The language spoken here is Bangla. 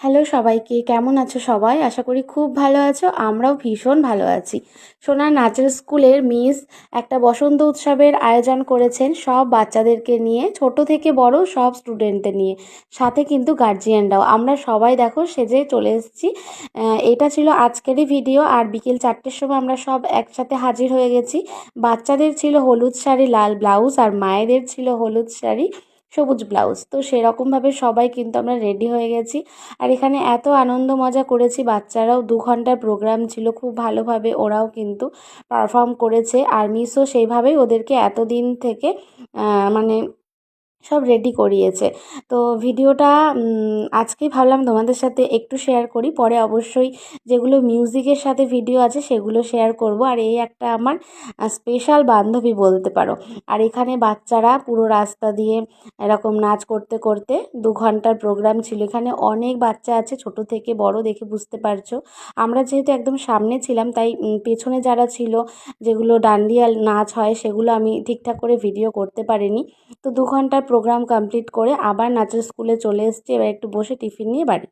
হ্যালো সবাইকে, কেমন আছো সবাই? আশা করি খুব ভালো আছো। আমরাও ভীষণ ভালো আছি। সোনার নাচের স্কুলের মিস একটা বসন্ত উৎসবের আয়োজন করেছেন সব বাচ্চাদেরকে নিয়ে, ছোট থেকে বড় সব স্টুডেন্টদের নিয়ে, সাথে কিন্তু গার্জিয়ানরাও। আমরা সবাই দেখো সেজে চলে এসেছি। এটা ছিল আজকেরই ভিডিও। আর বিকেল 4টের সময় আমরা সব একসাথে হাজির হয়ে গেছি। বাচ্চাদের ছিল হলুদ শাড়ি লাল ব্লাউজ, আর মায়েদের ছিল হলুদ শাড়ি সবুজ ব্লাউজ। তো সেরকমভাবে সবাই কিন্তু আমরা রেডি হয়ে গেছি। আর এখানে এত আনন্দ মজা করেছি, বাচ্চারাও 2 ঘন্টার প্রোগ্রাম ছিল, খুব ভালোভাবে ওরাও কিন্তু পারফর্ম করেছে। আর মিসও সেইভাবেই ওদেরকে এতদিন থেকে মানে সব রেডি করিয়েছে। তো ভিডিওটা আজকেই ভাবলাম তোমাদের সাথে একটু শেয়ার করি, পরে অবশ্যই যেগুলো মিউজিকের সাথে ভিডিও আছে সেগুলো শেয়ার করব। আর এই একটা আমার স্পেশাল বান্ধবী বলতে পারো। আর এখানে বাচ্চারা পুরো রাস্তা দিয়ে এরকম নাচ করতে করতে 2 ঘন্টার প্রোগ্রাম ছিল। এখানে অনেক বাচ্চা আছে, ছোট থেকে বড়, দেখে বুঝতে পারছো। আমরা যেহেতু একদম সামনে ছিলাম তাই পেছনে যারা ছিল, যেগুলো ডান্ডিয়া নাচ হয়, সেগুলো আমি ঠিকঠাক করে ভিডিও করতে পারিনি। তো 2 ঘন্টার প্রোগ্রাম কমপ্লিট করে আবার নাচের স্কুলে চলে এসেছি। এবার একটু বসে টিফিন নিয়ে বাড়ি।